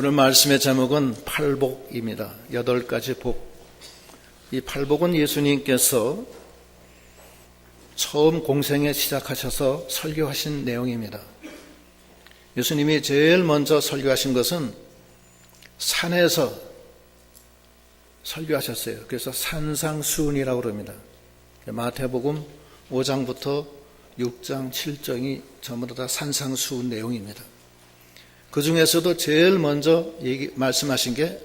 오늘 말씀의 제목은 팔복입니다. 8가지 복. 이 팔복은 예수님께서 처음 공생에 시작하셔서 설교하신 내용입니다. 예수님이 제일 먼저 설교하신 것은 산에서 설교하셨어요. 그래서 산상수훈이라고 그럽니다. 마태복음 5장부터 6장, 7장이 전부 다 산상수훈 내용입니다. 그 중에서도 제일 먼저 말씀하신 게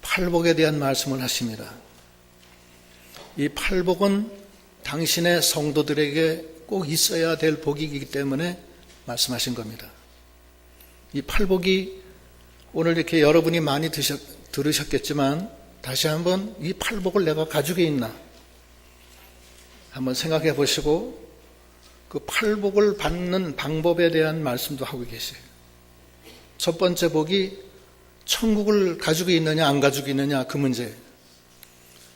팔복에 대한 말씀을 하십니다. 이 팔복은 당신의 성도들에게 꼭 있어야 될 복이기 때문에 말씀하신 겁니다. 이 팔복이 오늘 이렇게 여러분이 많이 들으셨겠지만 다시 한번 이 팔복을 내가 가지고 있나 한번 생각해 보시고 그 팔복을 받는 방법에 대한 말씀도 하고 계세요. 첫 번째 복이 천국을 가지고 있느냐 안 가지고 있느냐 그 문제.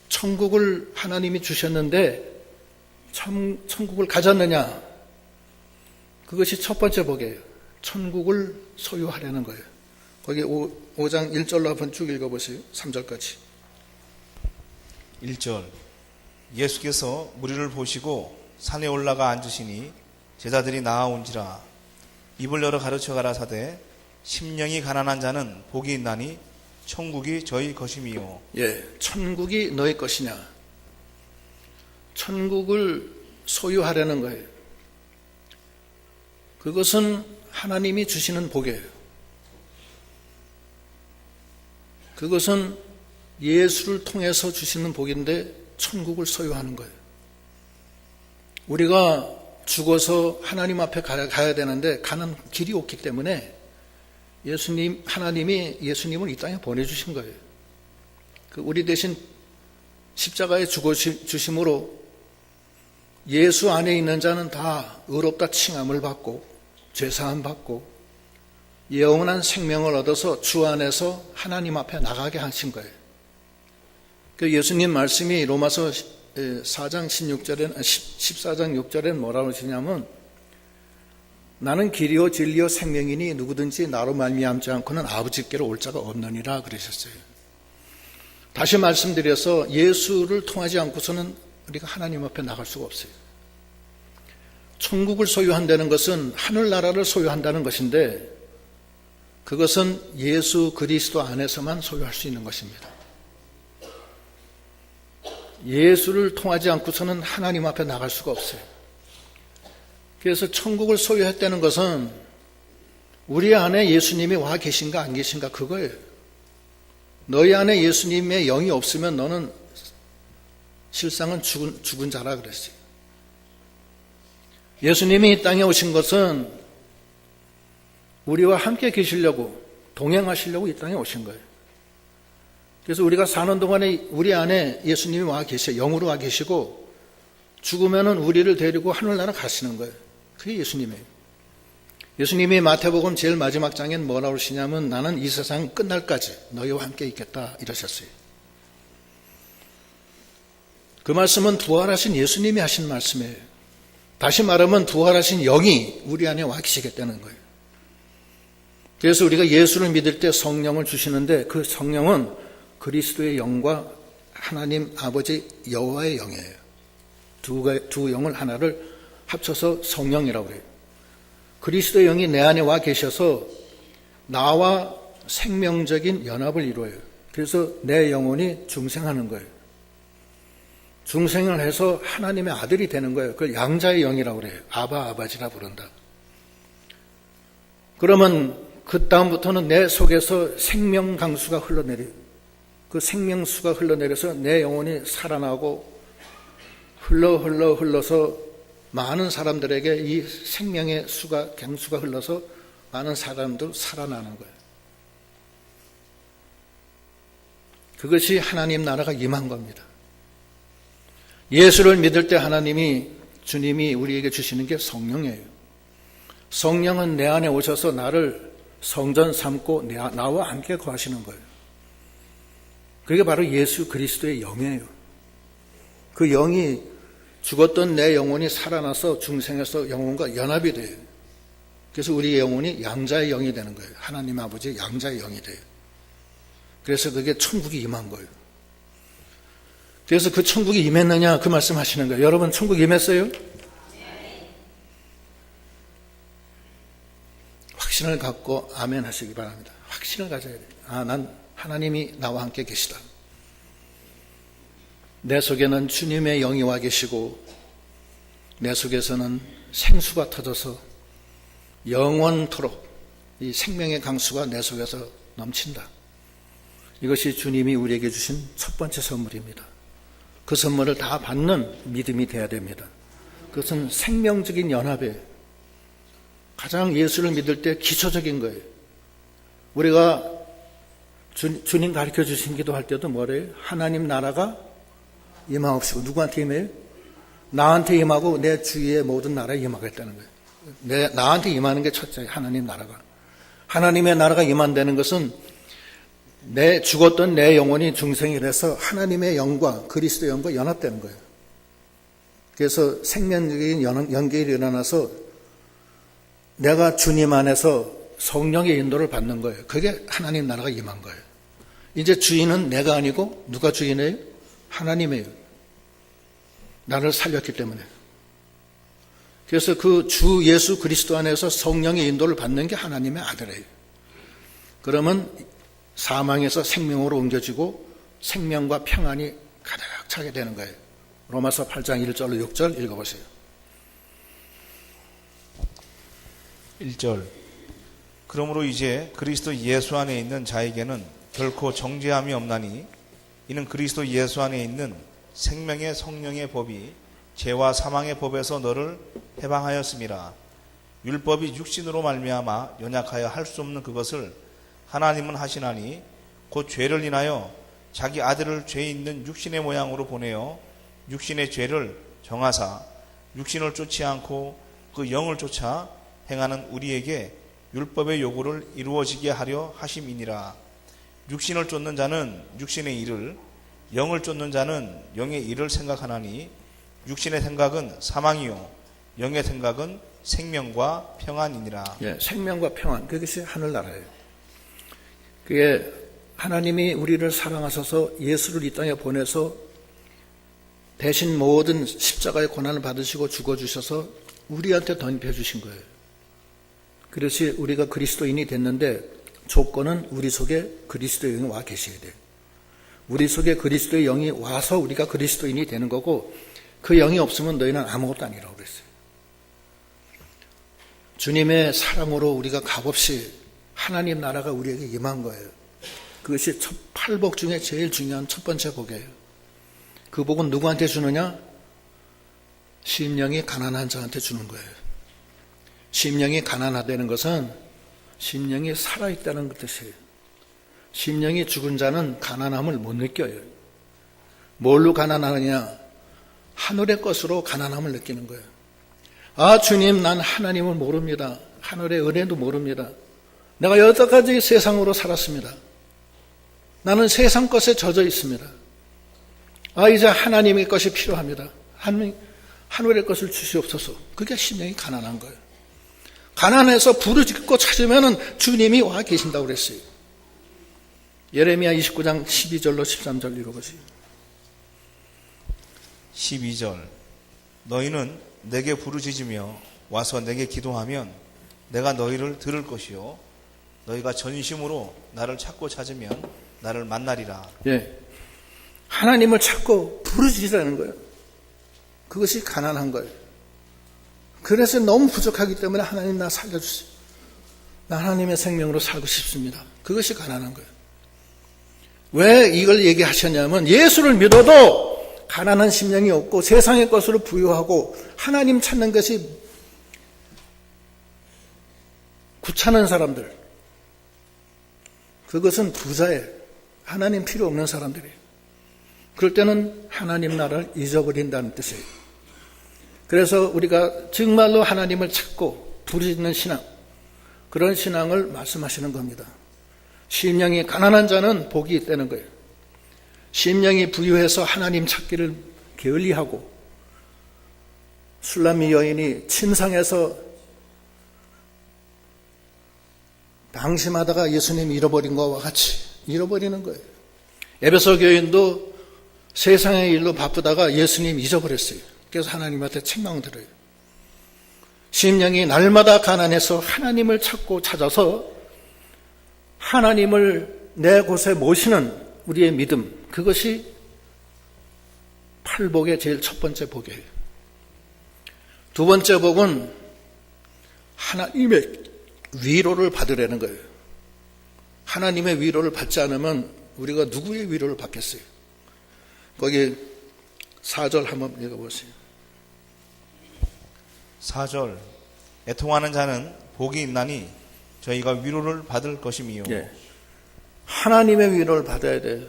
천국을 하나님이 주셨는데 천국을 가졌느냐 그것이 첫 번째 복이에요. 천국을 소유하려는 거예요. 거기 5장 1절로 한번 쭉 읽어보세요. 3절까지. 1절 예수께서 무리를 보시고 산에 올라가 앉으시니 제자들이 나아온지라 입을 열어 가르쳐 가라사대 심령이 가난한 자는 복이 있나니 천국이 저희 것임이요. 천국이 너희 것이냐. 천국을 소유하려는 거예요. 그것은 하나님이 주시는 복이에요. 그것은 예수를 통해서 주시는 복인데 천국을 소유하는 거예요. 우리가 죽어서 하나님 앞에 가야 되는데 가는 길이 없기 때문에 하나님이 예수님을 이 땅에 보내주신 거예요. 우리 대신 십자가에 죽어주심으로 예수 안에 있는 자는 다 의롭다 칭함을 받고 죄사함 받고 영원한 생명을 얻어서 주 안에서 하나님 앞에 나가게 하신 거예요. 예수님 말씀이 로마서 14장 6절에는 뭐라고 하시냐면 나는 길이요 진리요 생명이니 누구든지 나로 말미암지 않고는 아버지께로 올 자가 없느니라 그러셨어요. 다시 말씀드려서 예수를 통하지 않고서는 우리가 하나님 앞에 나갈 수가 없어요. 천국을 소유한다는 것은 하늘나라를 소유한다는 것인데 그것은 예수 그리스도 안에서만 소유할 수 있는 것입니다. 예수를 통하지 않고서는 하나님 앞에 나갈 수가 없어요. 그래서 천국을 소유했다는 것은 우리 안에 예수님이 와 계신가 안 계신가 그거예요. 너희 안에 예수님의 영이 없으면 너는 실상은 죽은 자라 그랬어요. 예수님이 이 땅에 오신 것은 우리와 함께 계시려고 동행하시려고 이 땅에 오신 거예요. 그래서 우리가 사는 동안에 우리 안에 예수님이 와 계셔 영으로 와 계시고 죽으면은 우리를 데리고 하늘나라 가시는 거예요. 그게 예수님이에요. 예수님이 마태복음 제일 마지막 장엔 뭐라고 그러시냐면 나는 이 세상 끝날까지 너희와 함께 있겠다 이러셨어요. 그 말씀은 부활하신 예수님이 하신 말씀이에요. 다시 말하면 부활하신 영이 우리 안에 와 계시겠다는 거예요. 그래서 우리가 예수를 믿을 때 성령을 주시는데 그 성령은 그리스도의 영과 하나님 아버지 여호와의 영이에요. 두 영을 하나를 합쳐서 성령이라고 해요. 그리스도의 영이 내 안에 와 계셔서 나와 생명적인 연합을 이루어요. 그래서 내 영혼이 중생하는 거예요. 중생을 해서 하나님의 아들이 되는 거예요. 그걸 양자의 영이라고 그래요. 아바지라 부른다. 그러면 그 다음부터는 내 속에서 생명 강수가 흘러내려요. 그 생명수가 흘러내려서 내 영혼이 살아나고 흘러서 많은 사람들에게 이 생명의 강수가 흘러서 많은 사람들 살아나는 거예요. 그것이 하나님 나라가 임한 겁니다. 예수를 믿을 때 주님이 우리에게 주시는 게 성령이에요. 성령은 내 안에 오셔서 나를 성전 삼고 나와 함께 거하시는 거예요. 그게 바로 예수 그리스도의 영이에요. 그 영이 죽었던 내 영혼이 살아나서 중생에서 영혼과 연합이 돼요. 그래서 우리의 영혼이 양자의 영이 되는 거예요. 하나님 아버지의 양자의 영이 돼요. 그래서 그게 천국이 임한 거예요. 그래서 그 천국이 임했느냐 그 말씀하시는 거예요. 여러분 천국 임했어요? 확신을 갖고 아멘 하시기 바랍니다. 확신을 가져야 돼요. 난 하나님이 나와 함께 계시다. 내 속에는 주님의 영이 와 계시고 내 속에서는 생수가 터져서 영원토록 이 생명의 강수가 내 속에서 넘친다. 이것이 주님이 우리에게 주신 첫 번째 선물입니다. 그 선물을 다 받는 믿음이 되어야 됩니다. 그것은 생명적인 연합이에요. 가장 예수를 믿을 때 기초적인 거예요. 우리가 주님 가르쳐 주신 기도할 때도 뭐래요? 하나님 나라가 임하옵시고. 누구한테 임해요? 나한테 임하고 내 주위의 모든 나라에 임하겠다는 거예요. 나한테 임하는 게 첫째예요. 하나님 나라가. 하나님의 나라가 임한다는 것은 죽었던 내 영혼이 중생이 돼서 하나님의 영과 그리스도의 영과 연합되는 거예요. 그래서 생명적인 연결이 일어나서 내가 주님 안에서 성령의 인도를 받는 거예요. 그게 하나님 나라가 임한 거예요. 이제 주인은 내가 아니고 누가 주인이에요? 하나님이에요. 나를 살렸기 때문에. 그래서 그 주 예수 그리스도 안에서 성령의 인도를 받는 게 하나님의 아들이에요. 그러면 사망에서 생명으로 옮겨지고 생명과 평안이 가득 차게 되는 거예요. 로마서 8장 1절로 6절 읽어보세요. 1절. 그러므로 이제 그리스도 예수 안에 있는 자에게는 결코 정죄함이 없나니 이는 그리스도 예수 안에 있는 생명의 성령의 법이 죄와 사망의 법에서 너를 해방하였음이라. 율법이 육신으로 말미암아 연약하여 할 수 없는 그것을 하나님은 하시나니 곧 죄를 인하여 자기 아들을 죄 있는 육신의 모양으로 보내어 육신의 죄를 정하사 육신을 쫓지 않고 그 영을 쫓아 행하는 우리에게 율법의 요구를 이루어지게 하려 하심이니라. 육신을 쫓는 자는 육신의 일을, 영을 쫓는 자는 영의 일을 생각하나니 육신의 생각은 사망이요 영의 생각은 생명과 평안이니라. 생명과 평안, 그것이 하늘나라예요. 그게 하나님이 우리를 사랑하셔서 예수를 이 땅에 보내서 대신 모든 십자가의 고난을 받으시고 죽어주셔서 우리한테 덤벼주신 거예요. 그래서 우리가 그리스도인이 됐는데 조건은 우리 속에 그리스도의 영이 와 계셔야 돼요. 우리 속에 그리스도의 영이 와서 우리가 그리스도인이 되는 거고 그 영이 없으면 너희는 아무것도 아니라고 그랬어요. 주님의 사랑으로 우리가 값없이 하나님 나라가 우리에게 임한 거예요. 그것이 팔복 중에 제일 중요한 첫 번째 복이에요. 그 복은 누구한테 주느냐? 심령이 가난한 자한테 주는 거예요. 심령이 가난하다는 것은 심령이 살아있다는 뜻이에요. 심령이 죽은 자는 가난함을 못 느껴요. 뭘로 가난하느냐? 하늘의 것으로 가난함을 느끼는 거예요. 주님, 난 하나님을 모릅니다. 하늘의 은혜도 모릅니다. 내가 여태까지 세상으로 살았습니다. 나는 세상 것에 젖어 있습니다. 이제 하나님의 것이 필요합니다. 하늘의 것을 주시옵소서. 그게 심령이 가난한 거예요. 가난해서 부르짖고 찾으면 주님이 와 계신다고 그랬어요. 예레미야 29장 12절로 13절 읽어보세요. 12절. 너희는 내게 부르짖으며 와서 내게 기도하면 내가 너희를 들을 것이요 너희가 전심으로 나를 찾고 찾으면 나를 만나리라. 하나님을 찾고 부르짖으라는 거예요. 그것이 가난한 거예요. 그래서 너무 부족하기 때문에 하나님 나 살려주세요. 나 하나님의 생명으로 살고 싶습니다. 그것이 가난한 거예요. 왜 이걸 얘기하셨냐면 예수를 믿어도 가난한 심령이 없고 세상의 것으로 부유하고 하나님 찾는 것이 귀찮은 사람들, 그것은 부자예요. 하나님 필요 없는 사람들이에요. 그럴 때는 하나님 나라를 잊어버린다는 뜻이에요. 그래서 우리가 정말로 하나님을 찾고 부르짖는 신앙, 그런 신앙을 말씀하시는 겁니다. 심령이 가난한 자는 복이 있다는 거예요. 심령이 부유해서 하나님 찾기를 게을리하고 술람미 여인이 침상에서 방심하다가 예수님 잃어버린 것과 같이 잃어버리는 거예요. 에베소 교인도 세상의 일로 바쁘다가 예수님 잊어버렸어요. 그래서 하나님한테 책망들어요. 심령이 날마다 가난해서 하나님을 찾고 찾아서 하나님을 내 곳에 모시는 우리의 믿음, 그것이 팔복의 제일 첫 번째 복이에요. 두 번째 복은 하나님의 위로를 받으려는 거예요. 하나님의 위로를 받지 않으면 우리가 누구의 위로를 받겠어요? 거기 4절 한번 읽어보세요. 4절 애통하는 자는 복이 있나니 저희가 위로를 받을 것임이요. 예. 하나님의 위로를 받아야 돼요.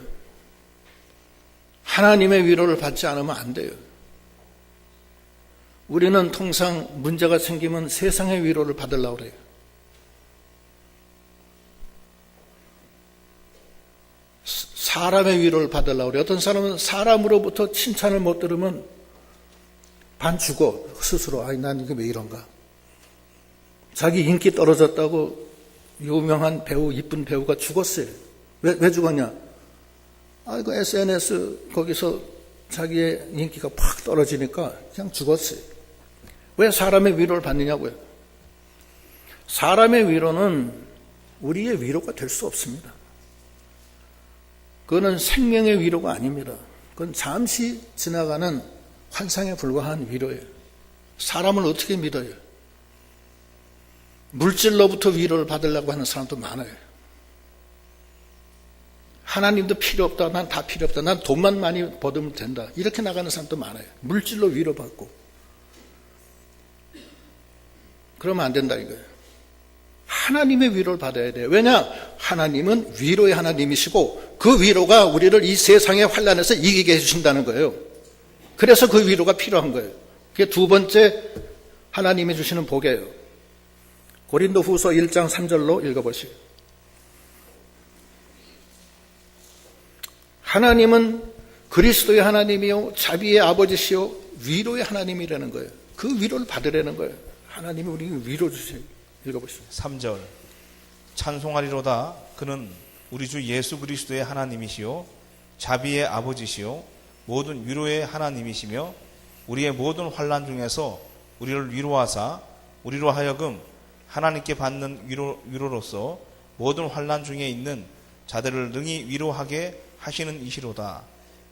하나님의 위로를 받지 않으면 안 돼요. 우리는 통상 문제가 생기면 세상의 위로를 받으려고 그래요. 사람의 위로를 받으려고 그래요. 어떤 사람은 사람으로부터 칭찬을 못 들으면 반 죽어. 스스로. 아니, 난 이게 왜 이런가. 자기 인기 떨어졌다고 유명한 배우, 이쁜 배우가 죽었어요. 왜 죽었냐? 그 SNS 거기서 자기의 인기가 팍 떨어지니까 그냥 죽었어요. 왜 사람의 위로를 받느냐고요? 사람의 위로는 우리의 위로가 될 수 없습니다. 그거는 생명의 위로가 아닙니다. 그건 잠시 지나가는 환상에 불과한 위로예요. 사람을 어떻게 믿어요? 물질로부터 위로를 받으려고 하는 사람도 많아요. 하나님도 필요 없다. 난 다 필요 없다. 난 돈만 많이 벌으면 된다. 이렇게 나가는 사람도 많아요. 물질로 위로받고. 그러면 안 된다 이거예요. 하나님의 위로를 받아야 돼요. 왜냐? 하나님은 위로의 하나님이시고 그 위로가 우리를 이 세상의 환난에서 이기게 해주신다는 거예요. 그래서 그 위로가 필요한 거예요. 그게 두 번째 하나님이 주시는 복이에요. 고린도후서 1장 3절로 읽어보시오. 하나님은 그리스도의 하나님이요 자비의 아버지시요 위로의 하나님이라는 거예요. 그 위로를 받으라는 거예요. 하나님이 우리에게 위로 주세요. 읽어보시죠. 3절 찬송하리로다. 그는 우리 주 예수 그리스도의 하나님이시요 자비의 아버지시요 모든 위로의 하나님이시며 우리의 모든 환난 중에서 우리를 위로하사 우리로 하여금 하나님께 받는 위로로서 모든 환난 중에 있는 자들을 능히 위로하게 하시는 이시로다.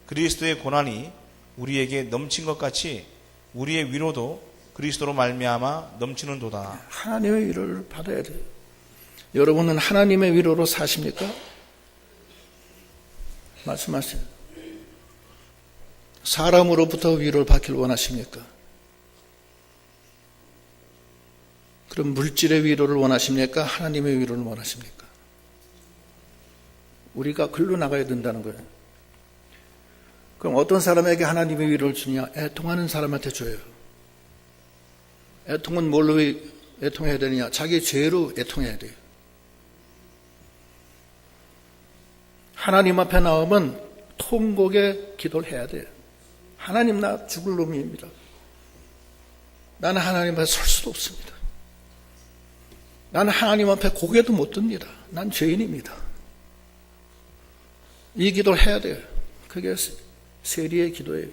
그리스도의 고난이 우리에게 넘친 것 같이 우리의 위로도 그리스도로 말미암아 넘치는도다. 하나님의 위로를 받아야 돼요. 여러분은 하나님의 위로로 사십니까? 말씀하세요. 사람으로부터 위로를 받기를 원하십니까? 그럼 물질의 위로를 원하십니까? 하나님의 위로를 원하십니까? 우리가 글로 나가야 된다는 거예요. 그럼 어떤 사람에게 하나님의 위로를 주냐? 애통하는 사람한테 줘요. 애통은 뭘로 애통해야 되느냐? 자기 죄로 애통해야 돼요. 하나님 앞에 나오면 통곡의 기도를 해야 돼요. 하나님, 나 죽을 놈입니다. 나는 하나님 앞에 설 수도 없습니다. 나는 하나님 앞에 고개도 못 듭니다. 난 죄인입니다. 이 기도를 해야 돼요. 그게 세리의 기도예요.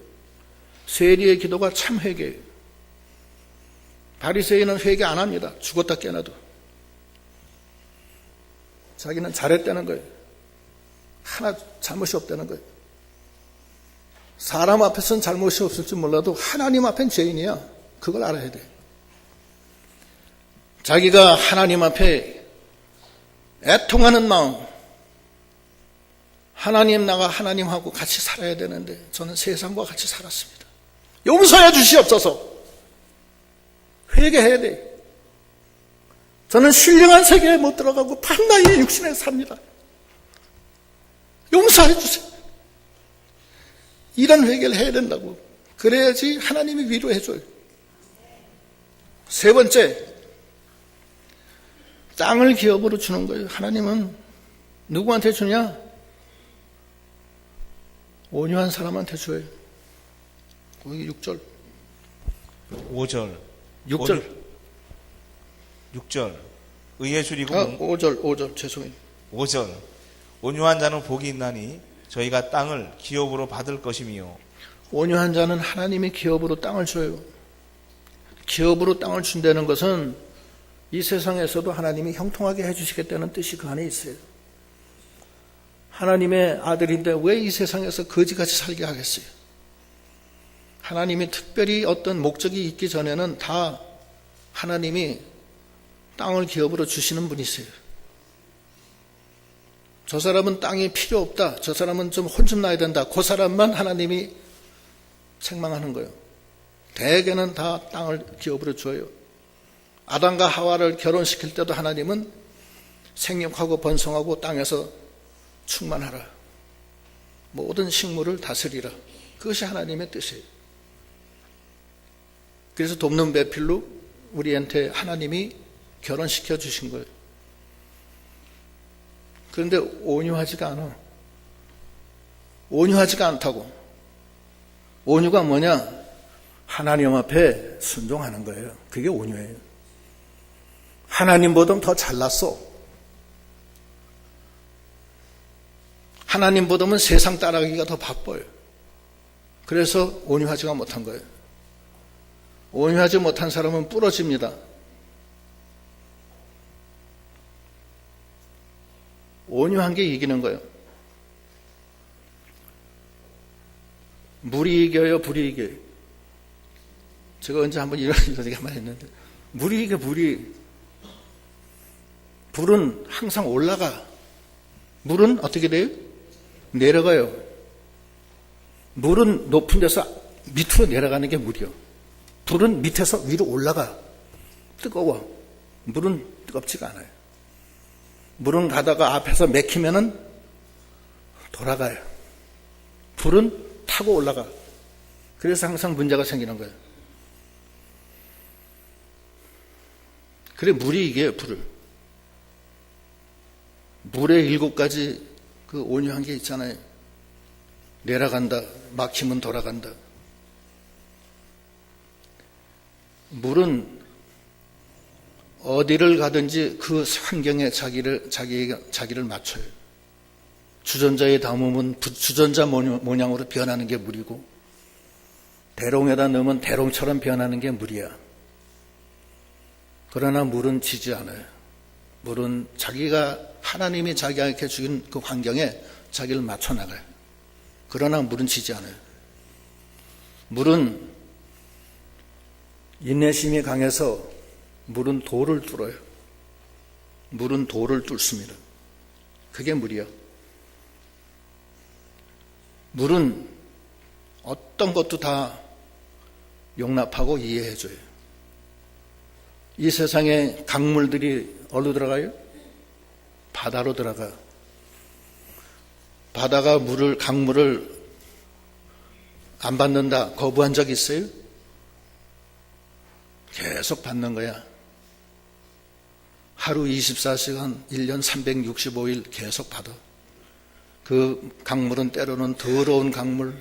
세리의 기도가 참 회개예요. 바리새인은 회개 안 합니다. 죽었다 깨어나도. 자기는 잘했다는 거예요. 하나 잘못이 없다는 거예요. 사람 앞에서는 잘못이 없을지 몰라도 하나님 앞엔 죄인이야. 그걸 알아야 돼요. 자기가 하나님 앞에 애통하는 마음, 하나님 나가 하나님하고 같이 살아야 되는데 저는 세상과 같이 살았습니다. 용서해 주시옵소서. 회개해야 돼요. 저는 신령한 세계에 못 들어가고 판나이의 육신에 삽니다. 용서해 주세요. 이런 회개를 해야 된다고. 그래야지 하나님이 위로해 줘요. 세 번째, 땅을 기업으로 주는 거예요. 하나님은 누구한테 주냐? 온유한 사람한테 줘요. 거기 6절. 5절. 6절. 6절. 의에 줄이고 5절 죄송해요. 5절 온유한 자는 복이 있나니 저희가 땅을 기업으로 받을 것이며. 온유한 자는 하나님이 기업으로 땅을 줘요. 기업으로 땅을 준다는 것은 이 세상에서도 하나님이 형통하게 해주시겠다는 뜻이 그 안에 있어요. 하나님의 아들인데 왜 이 세상에서 거지같이 살게 하겠어요? 하나님이 특별히 어떤 목적이 있기 전에는 다 하나님이 땅을 기업으로 주시는 분이세요. 저 사람은 땅이 필요 없다. 저 사람은 좀 혼 좀 나야 된다. 그 사람만 하나님이 책망하는 거예요. 대개는 다 땅을 기업으로 줘요. 아담과 하와를 결혼시킬 때도 하나님은 생육하고 번성하고 땅에서 충만하라. 모든 식물을 다스리라. 그것이 하나님의 뜻이에요. 그래서 돕는 배필로 우리한테 하나님이 결혼시켜 주신 거예요. 그런데 온유하지가 않아. 온유하지가 않다고. 온유가 뭐냐? 하나님 앞에 순종하는 거예요. 그게 온유예요. 하나님보다 더 잘났어. 하나님보다는 세상 따라가기가 더 바빠요. 그래서 온유하지가 못한 거예요. 온유하지 못한 사람은 부러집니다. 온유한 게 이기는 거예요. 물이 이겨요, 불이 이겨요? 제가 언제 한번 이런 얘기 한번 했는데, 물이 이겨, 물이. 불은 항상 올라가. 물은 어떻게 돼요? 내려가요. 물은 높은 데서 밑으로 내려가는 게 물이요. 불은 밑에서 위로 올라가. 뜨거워. 물은 뜨겁지가 않아요. 물은 가다가 앞에서 맥히면은 돌아가요. 불은 타고 올라가. 그래서 항상 문제가 생기는 거예요. 그래, 물이 이겨요, 불을. 물의 7가지 그 온유한 게 있잖아요. 내려간다, 막히면 돌아간다. 물은 어디를 가든지 그 환경에 자기를 맞춰요. 주전자에 담으면 주전자 모양으로 변하는 게 물이고, 대롱에다 넣으면 대롱처럼 변하는 게 물이야. 그러나 물은 지지 않아요. 물은 자기가 하나님이 자기에게 주신 그 환경에 자기를 맞춰 나가요. 그러나 물은 지지 않아요. 물은 인내심이 강해서 물은 돌을 뚫어요. 물은 돌을 뚫습니다. 그게 물이요. 물은 어떤 것도 다 용납하고 이해해줘요. 이 세상에 강물들이 어디로 들어가요? 바다로 들어가. 바다가 강물을 안 받는다, 거부한 적 있어요? 계속 받는 거야. 하루 24시간, 1년 365일 계속 받아. 그 강물은 때로는 더러운 강물,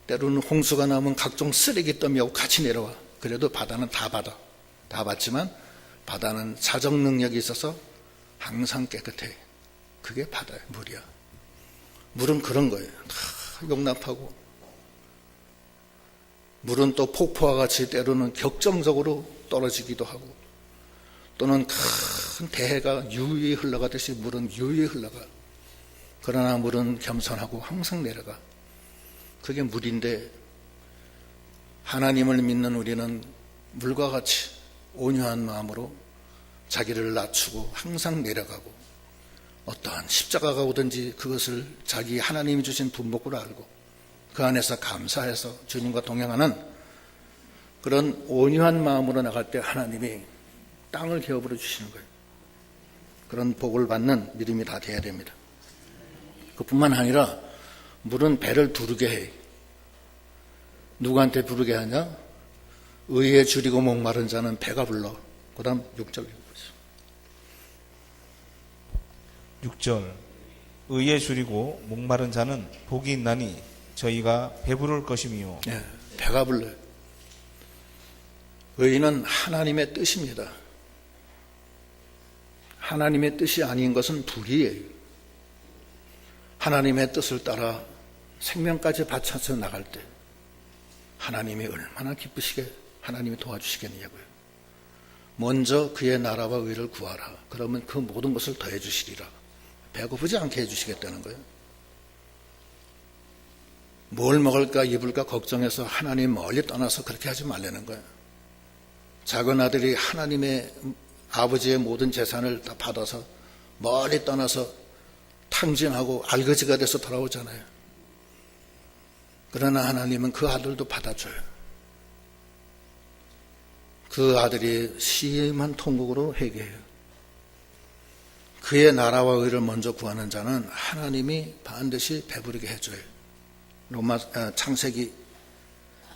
때로는 홍수가 나면 각종 쓰레기 더미하고 같이 내려와. 그래도 바다는 다 받아. 다 받지만 바다는 자정 능력이 있어서 항상 깨끗해. 그게 바다야, 물이야. 물은 그런 거예요. 다 용납하고. 물은 또 폭포와 같이 때로는 격정적으로 떨어지기도 하고, 또는 큰 대해가 유유히 흘러가듯이 물은 유유히 흘러가. 그러나 물은 겸손하고 항상 내려가. 그게 물인데, 하나님을 믿는 우리는 물과 같이 온유한 마음으로 자기를 낮추고 항상 내려가고, 어떠한 십자가가 오든지 그것을 자기 하나님이 주신 분복으로 알고 그 안에서 감사해서 주님과 동행하는 그런 온유한 마음으로 나갈 때 하나님이 땅을 기업으로 주시는 거예요. 그런 복을 받는 믿음이 다 돼야 됩니다. 그뿐만 아니라 물은 배를 부르게 해. 누구한테 부르게 하냐? 의에 줄이고 목마른 자는 배가 불러. 그 다음 6절 읽어보세요. 6절 의에 줄이고 목마른 자는 복이 있나니 저희가 배부를 것이며. 네, 배가 불러요. 의는 하나님의 뜻입니다. 하나님의 뜻이 아닌 것은 불의예요. 하나님의 뜻을 따라 생명까지 바쳐서 나갈 때 하나님이 얼마나 기쁘시게 하나님이 도와주시겠냐고요. 먼저 그의 나라와 의를 구하라. 그러면 그 모든 것을 더해 주시리라. 배고프지 않게 해주시겠다는 거예요. 뭘 먹을까 입을까 걱정해서 하나님 멀리 떠나서 그렇게 하지 말라는 거예요. 작은 아들이 하나님의 아버지의 모든 재산을 다 받아서 멀리 떠나서 탕진하고 알거지가 돼서 돌아오잖아요. 그러나 하나님은 그 아들도 받아줘요. 그 아들이 심한 통곡으로 회개해요. 그의 나라와 의를 먼저 구하는 자는 하나님이 반드시 배부르게 해줘요. 창세기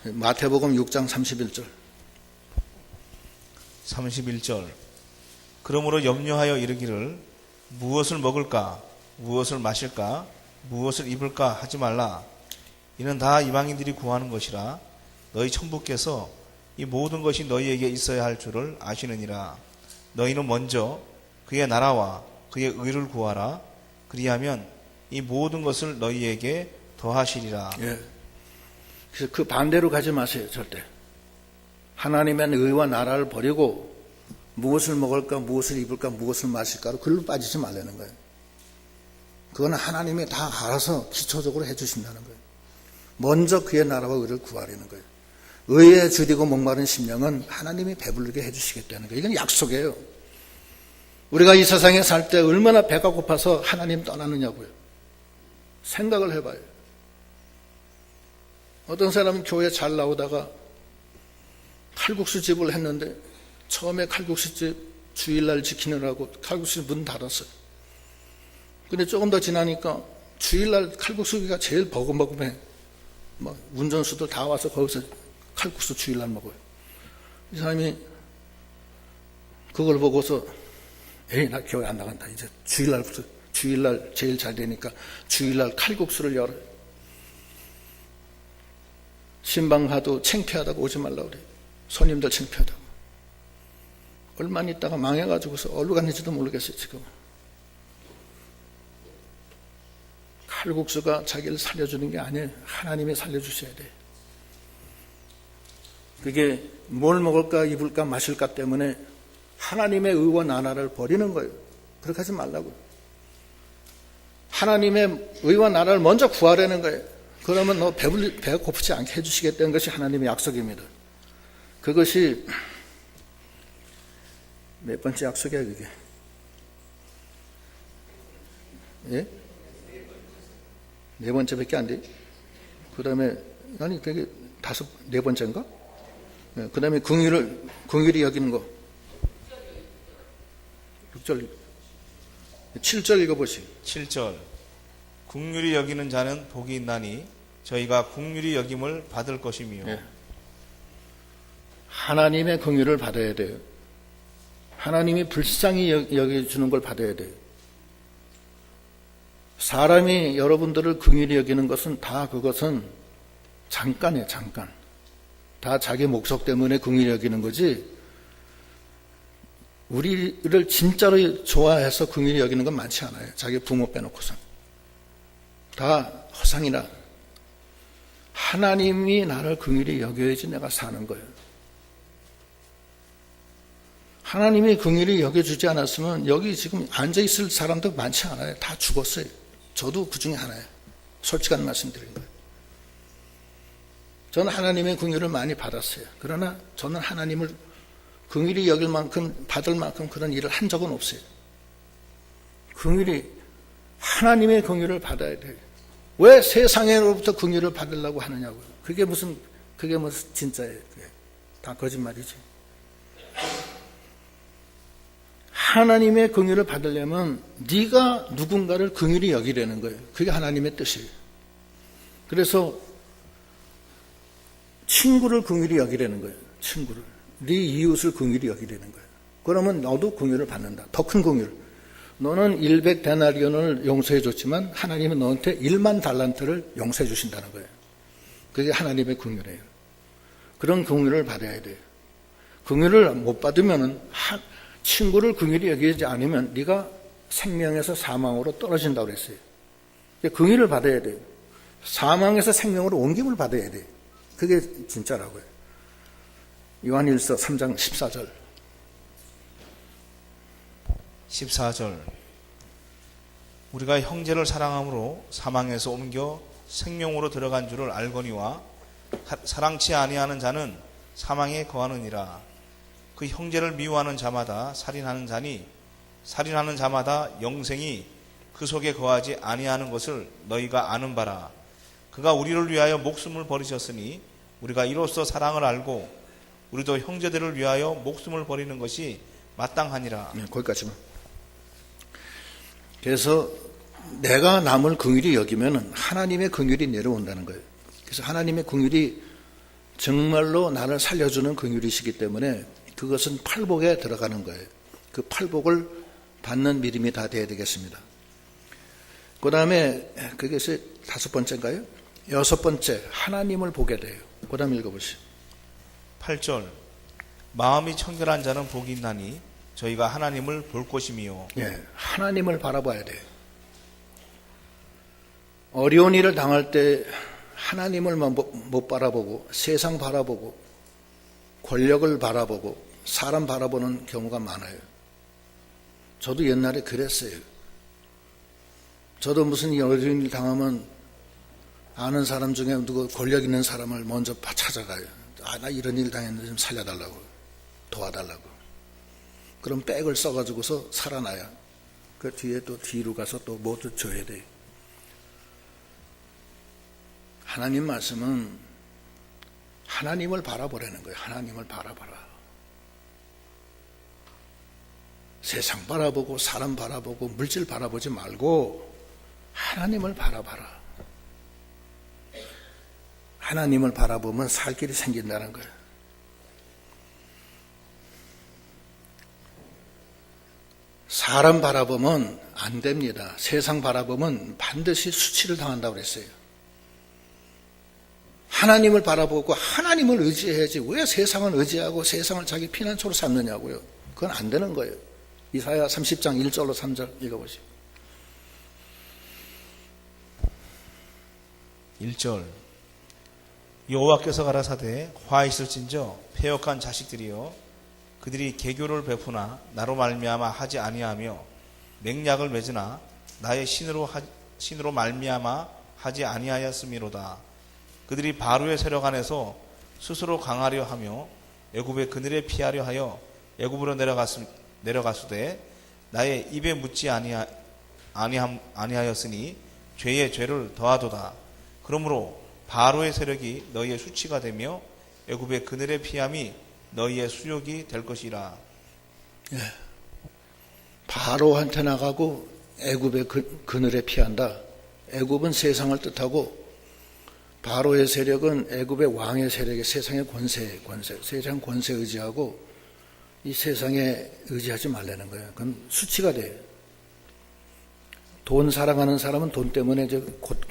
마태복음 6장 31절 31절 그러므로 염려하여 이르기를 무엇을 먹을까 무엇을 마실까 무엇을 입을까 하지 말라. 이는 다 이방인들이 구하는 것이라. 너희 천부께서 이 모든 것이 너희에게 있어야 할 줄을 아시느니라. 너희는 먼저 그의 나라와 그의 의를 구하라. 그리하면 이 모든 것을 너희에게 더하시리라. 예. 그래서 그 반대로 가지 마세요. 절대. 하나님의 의와 나라를 버리고 무엇을 먹을까 무엇을 입을까 무엇을 마실까로 글로 빠지지 말라는 거예요. 그건 하나님이 다 알아서 기초적으로 해주신다는 거예요. 먼저 그의 나라와 의를 구하라는 거예요. 의에 주리고 목마른 심령은 하나님이 배부르게 해주시겠다는 거예요. 이건 약속이에요. 우리가 이 세상에 살 때 얼마나 배가 고파서 하나님 떠나느냐고요. 생각을 해봐요. 어떤 사람은 교회 잘 나오다가 칼국수 집을 했는데 처음에 칼국수 집 주일날 지키느라고 칼국수 문 닫았어요. 근데 조금 더 지나니까 주일날 칼국수가 제일 버금버금해. 막 운전수들 다 와서 거기서 칼국수 주일날 먹어요. 이 사람이 그걸 보고서 에이 나 교회 안 나간다. 이제 주일날부터 주일날 제일 잘 되니까 주일날 칼국수를 열어요. 신방 가도 창피하다고 오지 말라고 그래요. 손님들 창피하다고. 얼마 있다가 망해가지고서 어디로 갔는지도 모르겠어요 지금. 칼국수가 자기를 살려주는 게 아니에요. 하나님이 살려주셔야 돼요. 그게 뭘 먹을까 입을까 마실까 때문에 하나님의 의와 나라를 버리는 거예요. 그렇게 하지 말라고요. 하나님의 의와 나라를 먼저 구하라는 거예요. 그러면 너 배가 고프지 않게 해주시겠다는 것이 하나님의 약속입니다. 그것이 몇 번째 약속이야 그게? 예? 네 번째밖에 안 돼. 그 다음에 아니 그게 네 번째인가? 예, 그 다음에 긍휼히 여기는 거. 6절 7절 읽어보시오. 7절 긍휼히 여기는 자는 복이 있나니 저희가 긍휼히 여김을 받을 것이며. 예. 하나님의 긍휼을 받아야 돼요. 하나님이 불쌍히 여겨주는 걸 받아야 돼요. 사람이 여러분들을 긍휼히 여기는 것은 다 그것은 잠깐이에요. 잠깐. 다 자기 목적 때문에 긍휼히 여기는 거지 우리를 진짜로 좋아해서 긍휼히 여기는 건 많지 않아요. 자기 부모 빼놓고서. 다 허상이라. 하나님이 나를 긍휼히 여겨야지 내가 사는 거예요. 하나님이 긍휼히 여겨주지 않았으면 여기 지금 앉아있을 사람도 많지 않아요. 다 죽었어요. 저도 그 중에 하나예요. 솔직한 말씀 드린 거예요. 저는 하나님의 긍휼을 많이 받았어요. 그러나 저는 하나님을 긍휼히 여길 만큼 받을 만큼 그런 일을 한 적은 없어요. 긍휼히 하나님의 긍휼을 받아야 돼요. 왜 세상으로부터 긍휼을 받으려고 하느냐고요. 그게 무슨 진짜예요. 그게 다 거짓말이지. 하나님의 긍휼을 받으려면 네가 누군가를 긍휼히 여기려는 거예요. 그게 하나님의 뜻이에요. 그래서 친구를 긍휼히 여기려는 거예요. 친구를. 네 이웃을 긍휼히 여기려는 거예요. 그러면 너도 긍휼을 받는다. 더 큰 긍휼. 너는 100데나리온을 용서해 줬지만 하나님은 너한테 1만 달란트를 용서해 주신다는 거예요. 그게 하나님의 긍휼이에요. 그런 긍휼을 받아야 돼요. 긍휼을 못 받으면은 친구를 긍휼히 여기지 않으면 네가 생명에서 사망으로 떨어진다고 그랬어요. 긍휼을 받아야 돼요. 사망에서 생명으로 옮김을 받아야 돼요. 그게 진짜라고요. 요한일서 3장 14절. 14절. 우리가 형제를 사랑함으로 사망에서 옮겨 생명으로 들어간 줄을 알거니와 사랑치 아니하는 자는 사망에 거하느니라. 그 형제를 미워하는 자마다 살인하는 자니 살인하는 자마다 영생이 그 속에 거하지 아니하는 것을 너희가 아는 바라. 그가 우리를 위하여 목숨을 버리셨으니 우리가 이로써 사랑을 알고 우리도 형제들을 위하여 목숨을 버리는 것이 마땅하니라. 네, 거기까지만. 그래서 내가 남을 긍휼히 여기면 하나님의 긍휼이 내려온다는 거예요. 그래서 하나님의 긍휼이 정말로 나를 살려주는 긍휼이시기 때문에 그것은 팔복에 들어가는 거예요. 그 팔복을 받는 믿음이 다 돼야 되겠습니다. 그 다음에 그것이 5번째인가요? 6번째, 하나님을 보게 돼요. 그 다음 읽어보시죠. 8절. 마음이 청결한 자는 복이 있나니 저희가 하나님을 볼 것이미요. 예, 하나님을 바라봐야 돼요. 어려운 일을 당할 때 하나님을 못 바라보고 세상 바라보고 권력을 바라보고 사람 바라보는 경우가 많아요. 저도 옛날에 그랬어요. 저도 무슨 어려운 일 당하면 아는 사람 중에 누구 권력 있는 사람을 먼저 찾아가요. 나 이런 일 당했는데 좀 살려달라고, 도와달라고. 그럼 백을 써가지고서 살아나야 그 뒤에 또 뒤로 가서 또 뭐도 줘야 돼요. 하나님 말씀은 하나님을 바라보라는 거예요. 하나님을 바라봐라. 세상 바라보고 사람 바라보고 물질 바라보지 말고 하나님을 바라봐라. 하나님을 바라보면 살 길이 생긴다는 거예요. 사람 바라보면 안 됩니다. 세상 바라보면 반드시 수치를 당한다고 그랬어요. 하나님을 바라보고 하나님을 의지해야지 왜 세상을 의지하고 세상을 자기 피난처로 삼느냐고요. 그건 안 되는 거예요. 이사야 30장 1절로 3절 읽어보시죠. 1절. 여호와께서 가라사대 화 있을진저 패역한 자식들이여 그들이 계교를 베푸나 나로 말미암아 하지 아니하며 맹약을 맺으나 나의 신으로 말미암아 하지 아니하였음이로다. 그들이 바로의 세력 안에서 스스로 강하려 하며 애굽의 그늘에 피하려 하여 애굽으로 내려가수되 나의 입에 묻지 아니하였으니 죄의 죄를 더하도다. 그러므로 바로의 세력이 너희의 수치가 되며 애굽의 그늘에 피함이 너희의 수욕이 될 것이라. 예. 바로한테 나가고 애굽의 그늘에 피한다. 애굽은 세상을 뜻하고 바로의 세력은 애굽의 왕의 세력이 세상의 권세, 세상 권세 의지하고 이 세상에 의지하지 말라는 거예요. 그건 수치가 돼요. 돈 사랑하는 사람은 돈 때문에 이제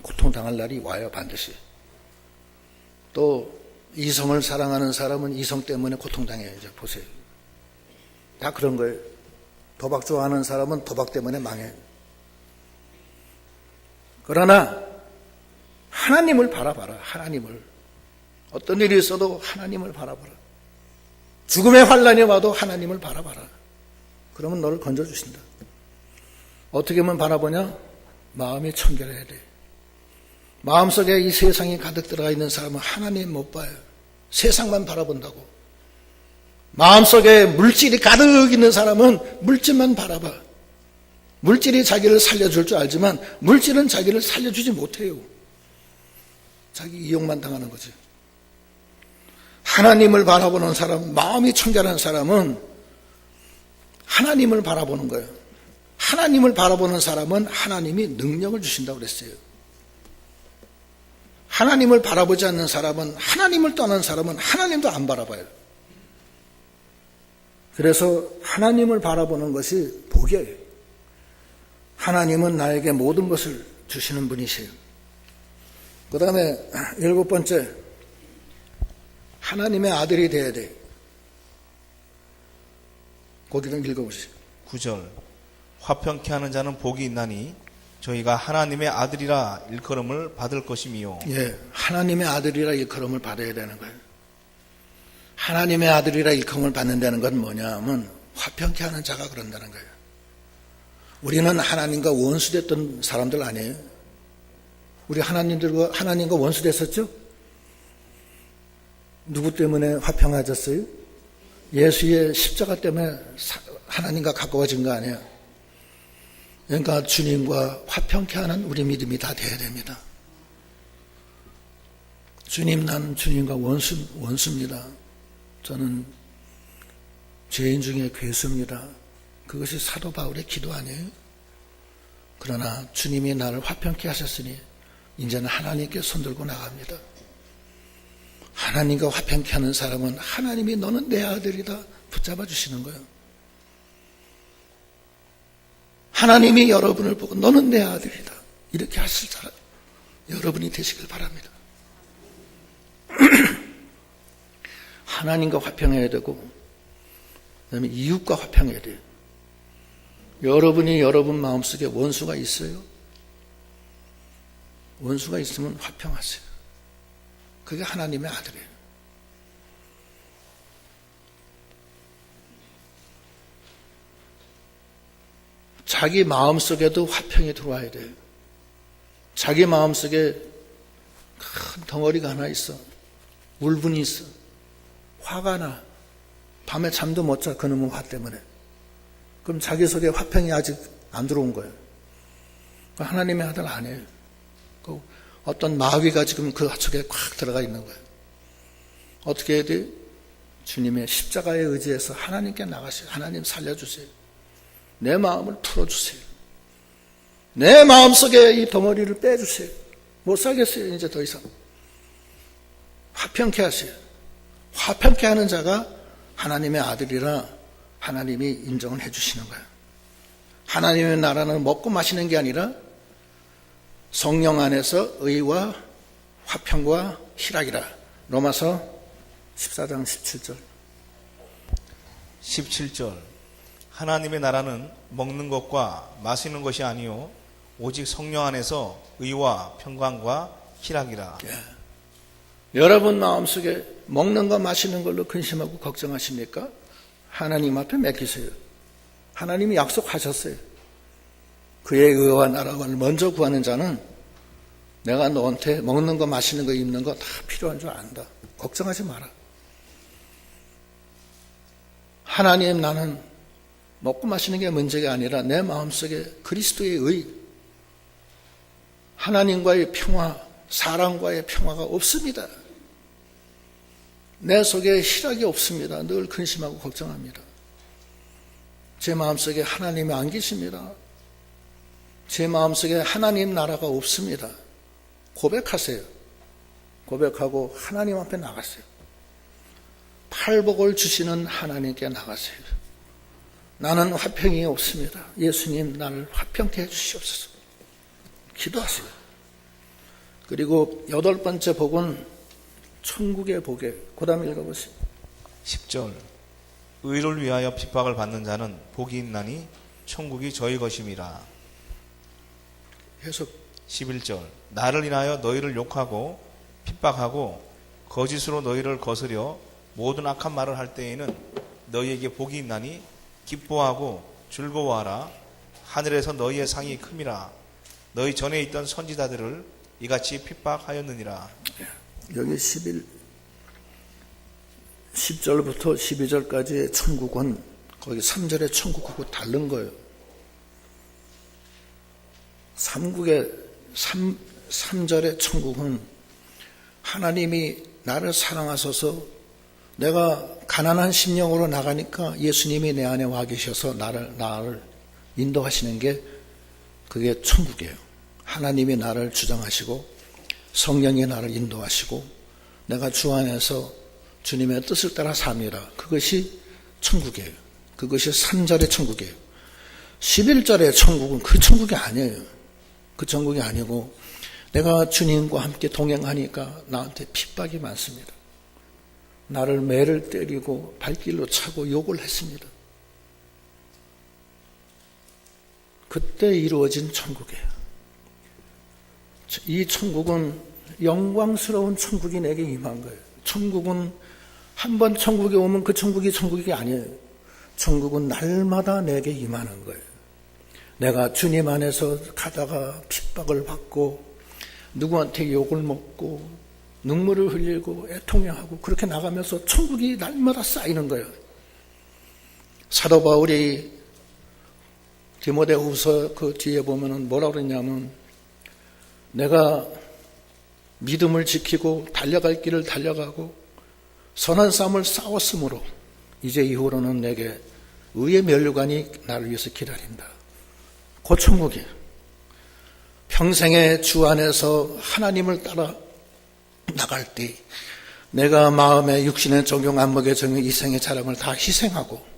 고통당할 날이 와요, 반드시. 또 이성을 사랑하는 사람은 이성 때문에 고통당해요. 이제 보세요. 다 그런 거예요. 도박 좋아하는 사람은 도박 때문에 망해요. 그러나 하나님을 바라봐라. 하나님을. 어떤 일이 있어도 하나님을 바라봐라. 죽음의 환란이 와도 하나님을 바라봐라. 그러면 너를 건져주신다. 어떻게 하면 바라보냐? 마음이 청결해야 돼. 마음속에 이 세상이 가득 들어가 있는 사람은 하나님 못 봐요. 세상만 바라본다고. 마음속에 물질이 가득 있는 사람은 물질만 바라봐. 물질이 자기를 살려줄 줄 알지만 물질은 자기를 살려주지 못해요. 자기 이용만 당하는 거지. 하나님을 바라보는 사람, 마음이 청결한 사람은 하나님을 바라보는 거예요. 하나님을 바라보는 사람은 하나님이 능력을 주신다고 그랬어요. 하나님을 바라보지 않는 사람은, 하나님을 떠난 사람은 하나님도 안 바라봐요. 그래서 하나님을 바라보는 것이 복이에요. 하나님은 나에게 모든 것을 주시는 분이세요. 그 다음에 7번째, 하나님의 아들이 되어야 돼요. 거기 좀 읽어보시죠. 9절 화평케 하는 자는 복이 있나니 저희가 하나님의 아들이라 일컬음을 받을 것임이요. 예, 하나님의 아들이라 일컬음을 받아야 되는 거예요. 하나님의 아들이라 일컬음을 받는다는 건 뭐냐면 화평케 하는 자가 그런다는 거예요. 우리는 하나님과 원수됐던 사람들 아니에요. 우리 하나님과 원수됐었죠? 누구 때문에 화평해졌어요? 예수의 십자가 때문에 하나님과 가까워진 거 아니에요. 그러니까 주님과 화평케 하는 우리 믿음이 다 돼야 됩니다. 주님, 나는 주님과 원수입니다. 저는 죄인 중에 괴수입니다. 그것이 사도 바울의 기도 아니에요? 그러나 주님이 나를 화평케 하셨으니 이제는 하나님께 손들고 나갑니다. 하나님과 화평케 하는 사람은 하나님이 너는 내 아들이다 붙잡아 주시는 거예요. 하나님이 여러분을 보고 너는 내 아들이다 이렇게 하실 사람 여러분이 되시길 바랍니다. 하나님과 화평해야 되고 그다음에 이웃과 화평해야 돼요. 여러분이 여러분 마음속에 원수가 있어요? 원수가 있으면 화평하세요. 그게 하나님의 아들이에요. 자기 마음속에도 화평이 들어와야 돼요. 자기 마음속에 큰 덩어리가 하나 있어. 울분이 있어. 화가 나. 밤에 잠도 못 자. 그놈의 화 때문에. 그럼 자기 속에 화평이 아직 안 들어온 거예요. 하나님의 아들 아니에요. 어떤 마귀가 지금 그 속에 꽉 들어가 있는 거예요. 어떻게 해야 돼요? 주님의 십자가에 의지해서 하나님께 나가세요. 하나님 살려주세요. 내 마음을 풀어주세요. 내 마음속에 이 덩어리를 빼주세요. 못 살겠어요. 이제 더 이상. 화평케 하세요. 화평케 하는 자가 하나님의 아들이라 하나님이 인정을 해주시는 거예요. 하나님의 나라는 먹고 마시는 게 아니라 성령 안에서 의와 화평과 희락이라. 로마서 14장 17절. 17절 하나님의 나라는 먹는 것과 마시는 것이 아니요 오직 성령 안에서 의와 평강과 희락이라. 예. 여러분 마음속에 먹는 거 마시는 걸로 근심하고 걱정하십니까? 하나님 앞에 맡기세요. 하나님이 약속하셨어요. 그의 의와 나라를 먼저 구하는 자는 내가 너한테 먹는 거 마시는 거 입는 거 다 필요한 줄 안다. 걱정하지 마라. 하나님, 나는 먹고 마시는 게 문제가 아니라 내 마음속에 그리스도의 의, 하나님과의 평화, 사랑과의 평화가 없습니다. 내 속에 희락이 없습니다. 늘 근심하고 걱정합니다. 제 마음속에 하나님이 안 계십니다. 제 마음속에 하나님 나라가 없습니다. 고백하세요. 고백하고 하나님 앞에 나가세요. 팔복을 주시는 하나님께 나가세요. 나는 화평이 없습니다. 예수님, 나를 화평케 해주시옵소서. 기도하세요. 그리고 8번째 복은 천국의 복이에요. 그 다음에 읽어보세요. 10절 의를 위하여 핍박을 받는 자는 복이 있나니 천국이 저희 것임이라. 계속 11절 나를 인하여 너희를 욕하고 핍박하고 거짓으로 너희를 거스려 모든 악한 말을 할 때에는 너희에게 복이 있나니 기뻐하고 즐거워하라. 하늘에서 너희의 상이 큼이라. 너희 전에 있던 선지자들을 이같이 핍박하였느니라. 여기 10절부터 12절까지의 천국은 거기 3절의 천국하고 다른 거예요. 3절의 천국은 하나님이 나를 사랑하셔서 내가 가난한 심령으로 나가니까 예수님이 내 안에 와 계셔서 나를 인도하시는 게 그게 천국이에요. 하나님이 나를 주장하시고 성령이 나를 인도하시고 내가 주 안에서 주님의 뜻을 따라 삽니다. 그것이 천국이에요. 그것이 3절의 천국이에요. 11절의 천국은 그 천국이 아니에요. 그 천국이 아니고 내가 주님과 함께 동행하니까 나한테 핍박이 많습니다. 나를 매를 때리고 발길로 차고 욕을 했습니다. 그때 이루어진 천국이에요. 이 천국은 영광스러운 천국이 내게 임한 거예요. 천국은 한 번 천국에 오면 그 천국이 아니에요. 천국은 날마다 내게 임하는 거예요. 내가 주님 안에서 가다가 핍박을 받고 누구한테 욕을 먹고 눈물을 흘리고 애통해하고 그렇게 나가면서 천국이 날마다 쌓이는 거예요. 사도 바울이 디모데후서 그 뒤에 보면은 뭐라 그랬냐면 내가 믿음을 지키고 달려갈 길을 달려가고 선한 싸움을 싸웠으므로 이제 이후로는 내게 의의 면류관이 나를 위해서 기다린다. 그 천국이에요. 평생에 주 안에서 하나님을 따라 나갈 때 내가 마음의 육신의 적용 안목의 적용 이생의 자랑을 다 희생하고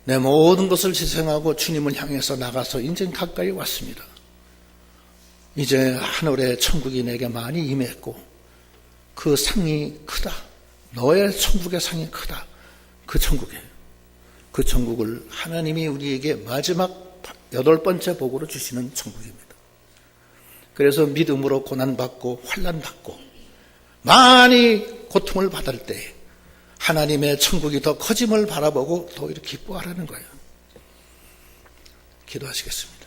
내 모든 것을 희생하고 주님을 향해서 나가서 인생 가까이 왔습니다. 이제 하늘의 천국이 내게 많이 임했고 그 상이 크다. 너의 천국의 상이 크다. 그 천국이에요. 그 천국을 하나님이 우리에게 마지막 8번째 복으로 주시는 천국입니다. 그래서 믿음으로 고난받고 환난받고 많이 고통을 받을 때 하나님의 천국이 더 커짐을 바라보고 더 이렇게 기뻐하라는 거예요. 기도하시겠습니다.